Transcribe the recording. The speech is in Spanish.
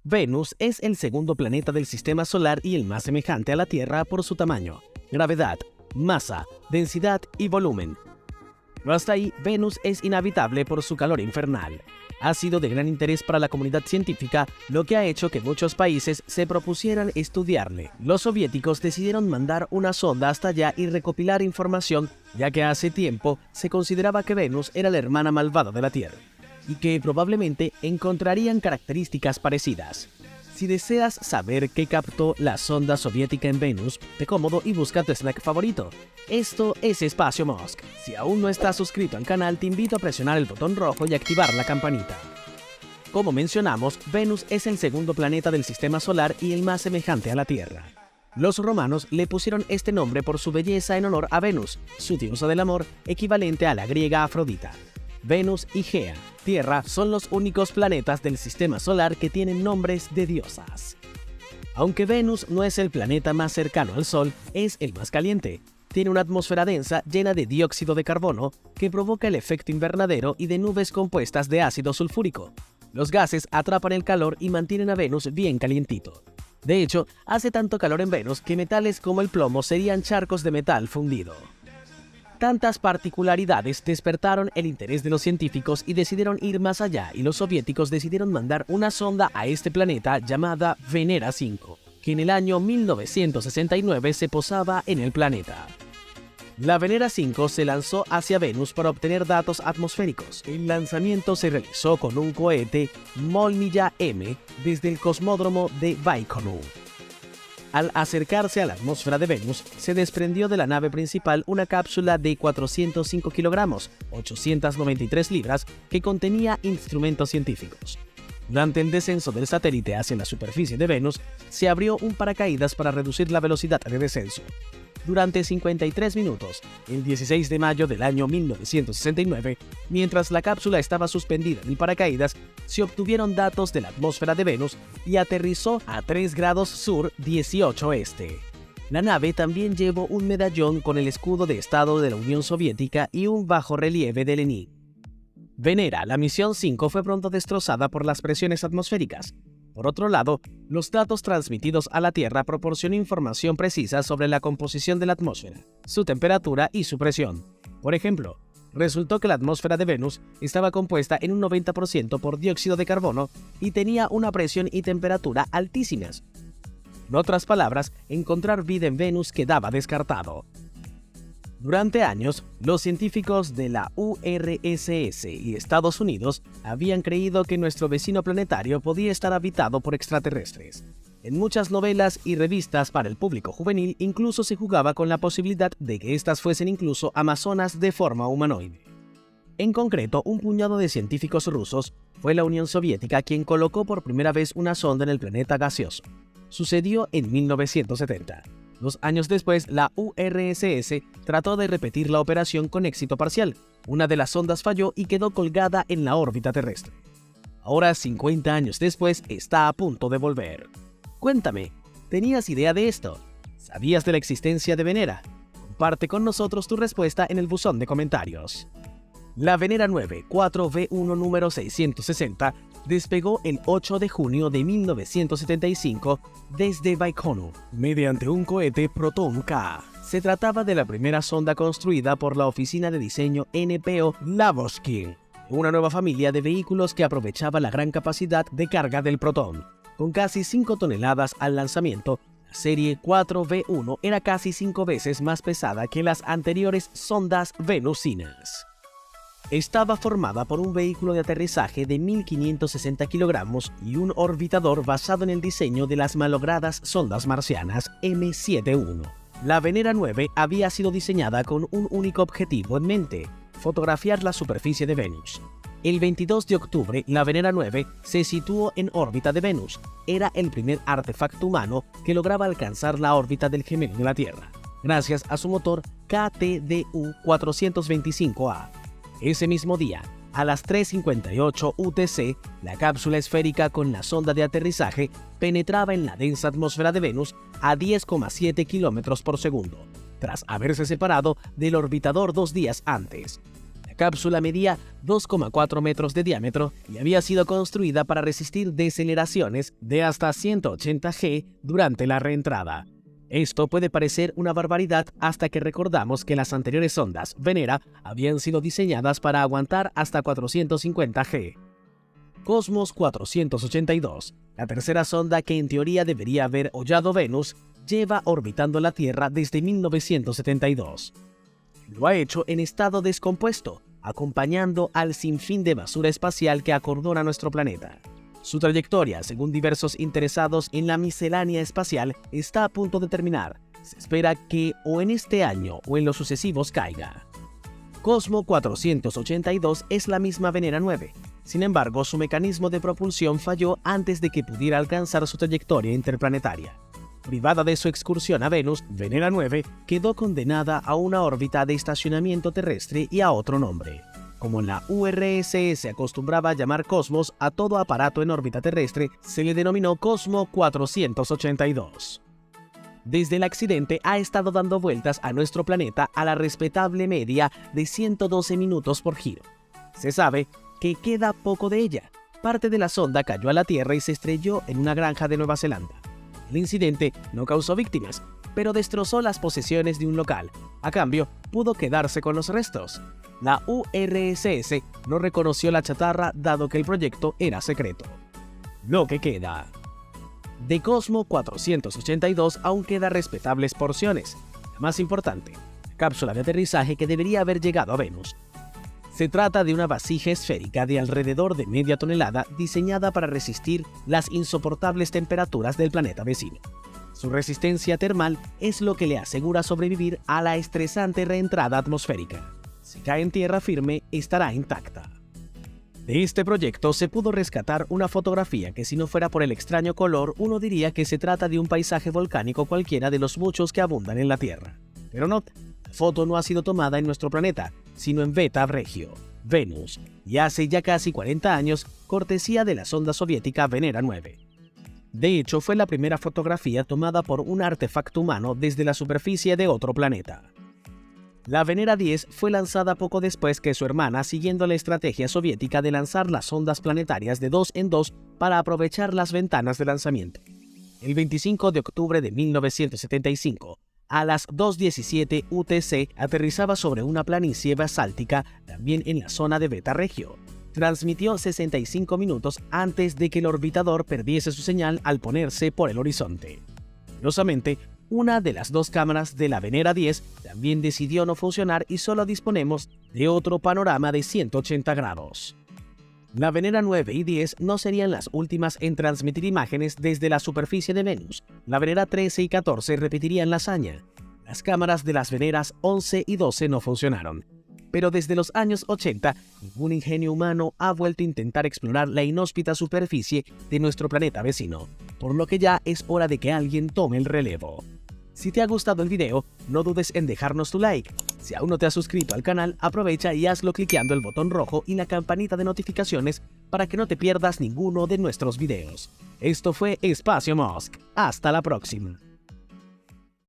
Venus es el segundo planeta del sistema solar y el más semejante a la Tierra por su tamaño, gravedad, masa, densidad y volumen. No hasta ahí, Venus es inhabitable por su calor infernal. Ha sido de gran interés para la comunidad científica, lo que ha hecho que muchos países se propusieran estudiarle. Los soviéticos decidieron mandar una sonda hasta allá y recopilar información, ya que hace tiempo se consideraba que Venus era la hermana malvada de la Tierra, y que probablemente encontrarían características parecidas. Si deseas saber qué captó la sonda soviética en Venus, te cómodo y busca tu snack favorito. Esto es Espacio Mosc. Si aún no estás suscrito al canal, te invito a presionar el botón rojo y activar la campanita. Como mencionamos, Venus es el segundo planeta del sistema solar y el más semejante a la Tierra. Los romanos le pusieron este nombre por su belleza en honor a Venus, su diosa del amor, equivalente a la griega Afrodita. Venus y Gea, Tierra, son los únicos planetas del sistema solar que tienen nombres de diosas. Aunque Venus no es el planeta más cercano al Sol, es el más caliente. Tiene una atmósfera densa llena de dióxido de carbono que provoca el efecto invernadero y de nubes compuestas de ácido sulfúrico. Los gases atrapan el calor y mantienen a Venus bien calientito. De hecho, hace tanto calor en Venus que metales como el plomo serían charcos de metal fundido. Tantas particularidades despertaron el interés de los científicos y decidieron ir más allá, y los soviéticos decidieron mandar una sonda a este planeta llamada Venera 5, que en el año 1969 se posaba en el planeta. La Venera 5 se lanzó hacia Venus para obtener datos atmosféricos. El lanzamiento se realizó con un cohete Molniya-M desde el cosmódromo de Baikonur. Al acercarse a la atmósfera de Venus, se desprendió de la nave principal una cápsula de 405 kilogramos, 893 libras, que contenía instrumentos científicos. Durante el descenso del satélite hacia la superficie de Venus, se abrió un paracaídas para reducir la velocidad de descenso. Durante 53 minutos, el 16 de mayo del año 1969, mientras la cápsula estaba suspendida en el paracaídas, se obtuvieron datos de la atmósfera de Venus y aterrizó a 3 grados sur 18 este. La nave también llevó un medallón con el escudo de Estado de la Unión Soviética y un bajorrelieve de Lenin. Venera, la misión 5, fue pronto destrozada por las presiones atmosféricas. Por otro lado, los datos transmitidos a la Tierra proporcionan información precisa sobre la composición de la atmósfera, su temperatura y su presión. Por ejemplo, resultó que la atmósfera de Venus estaba compuesta en un 90% por dióxido de carbono y tenía una presión y temperatura altísimas. En otras palabras, encontrar vida en Venus quedaba descartado. Durante años, los científicos de la URSS y Estados Unidos habían creído que nuestro vecino planetario podía estar habitado por extraterrestres. En muchas novelas y revistas para el público juvenil incluso se jugaba con la posibilidad de que éstas fuesen incluso amazonas de forma humanoide. En concreto, un puñado de científicos rusos fue la Unión Soviética quien colocó por primera vez una sonda en el planeta gaseoso. Sucedió en 1970. 2 años después, la URSS trató de repetir la operación con éxito parcial. Una de las sondas falló y quedó colgada en la órbita terrestre. Ahora, 50 años después, está a punto de volver. Cuéntame, ¿tenías idea de esto? ¿Sabías de la existencia de Venera? Comparte con nosotros tu respuesta en el buzón de comentarios. La Venera 9 4V1 número 660 despegó el 8 de junio de 1975 desde Baikonur mediante un cohete Proton-K. Se trataba de la primera sonda construida por la oficina de diseño NPO Lavochkin, una nueva familia de vehículos que aprovechaba la gran capacidad de carga del Proton. Con casi 5 toneladas al lanzamiento, la serie 4V1 era casi 5 veces más pesada que las anteriores sondas venusinas. Estaba formada por un vehículo de aterrizaje de 1.560 kilogramos y un orbitador basado en el diseño de las malogradas sondas marcianas M71. La Venera 9 había sido diseñada con un único objetivo en mente: fotografiar la superficie de Venus. El 22 de octubre, la Venera 9 se situó en órbita de Venus. Era el primer artefacto humano que lograba alcanzar la órbita del gemelo de la Tierra, gracias a su motor KTDU-425A. Ese mismo día, a las 3:58 UTC, la cápsula esférica con la sonda de aterrizaje penetraba en la densa atmósfera de Venus a 10,7 km por segundo, tras haberse separado del orbitador 2 días antes. La La cápsula medía 2,4 metros de diámetro y había sido construida para resistir deceleraciones de hasta 180 G durante la reentrada. Esto puede parecer una barbaridad hasta que recordamos que las anteriores sondas Venera habían sido diseñadas para aguantar hasta 450 G. Cosmos 482, la tercera sonda que en teoría debería haber hollado Venus, lleva orbitando la Tierra desde 1972. Lo ha hecho en estado descompuesto, acompañando al sinfín de basura espacial que acordona nuestro planeta. Su trayectoria, según diversos interesados en la miscelánea espacial, está a punto de terminar. Se espera que o en este año o en los sucesivos caiga. Cosmo 482 es la misma Venera 9. Sin embargo, su mecanismo de propulsión falló antes de que pudiera alcanzar su trayectoria interplanetaria. Privada de su excursión a Venus, Venera 9 quedó condenada a una órbita de estacionamiento terrestre y a otro nombre. Como la URSS acostumbraba llamar Cosmos a todo aparato en órbita terrestre, se le denominó Cosmo 482. Desde el accidente ha estado dando vueltas a nuestro planeta a la respetable media de 112 minutos por giro. Se sabe que queda poco de ella. Parte de la sonda cayó a la Tierra y se estrelló en una granja de Nueva Zelanda. El incidente no causó víctimas, pero destrozó las posesiones de un local. A cambio, pudo quedarse con los restos. La URSS no reconoció la chatarra dado que el proyecto era secreto. Lo que queda. De Cosmo 482 aún quedan respetables porciones. La más importante, la cápsula de aterrizaje que debería haber llegado a Venus. Se trata de una vasija esférica de alrededor de media tonelada diseñada para resistir las insoportables temperaturas del planeta vecino. Su resistencia termal es lo que le asegura sobrevivir a la estresante reentrada atmosférica. Si cae en tierra firme, estará intacta. De este proyecto se pudo rescatar una fotografía que, si no fuera por el extraño color, uno diría que se trata de un paisaje volcánico cualquiera de los muchos que abundan en la Tierra. Pero no, la foto no ha sido tomada en nuestro planeta, sino en Beta Regio, Venus, y hace ya casi 40 años, cortesía de la sonda soviética Venera 9. De hecho, fue la primera fotografía tomada por un artefacto humano desde la superficie de otro planeta. La Venera 10 fue lanzada poco después que su hermana, siguiendo la estrategia soviética de lanzar las sondas planetarias de 2 en 2 para aprovechar las ventanas de lanzamiento. El 25 de octubre de 1975, a las 2:17 UTC, aterrizaba sobre una planicie basáltica, también en la zona de Beta Regio. Transmitió 65 minutos antes de que el orbitador perdiese su señal al ponerse por el horizonte. Curiosamente, una de las dos cámaras de la Venera 10 también decidió no funcionar y solo disponemos de otro panorama de 180 grados. La Venera 9 y 10 no serían las últimas en transmitir imágenes desde la superficie de Venus. La Venera 13 y 14 repetirían la hazaña. Las cámaras de las Veneras 11 y 12 no funcionaron. Pero desde los años 80, ningún ingenio humano ha vuelto a intentar explorar la inhóspita superficie de nuestro planeta vecino, por lo que ya es hora de que alguien tome el relevo. Si te ha gustado el video, no dudes en dejarnos tu like. Si aún no te has suscrito al canal, aprovecha y hazlo cliqueando el botón rojo y la campanita de notificaciones para que no te pierdas ninguno de nuestros videos. Esto fue Espacio Mosc. Hasta la próxima.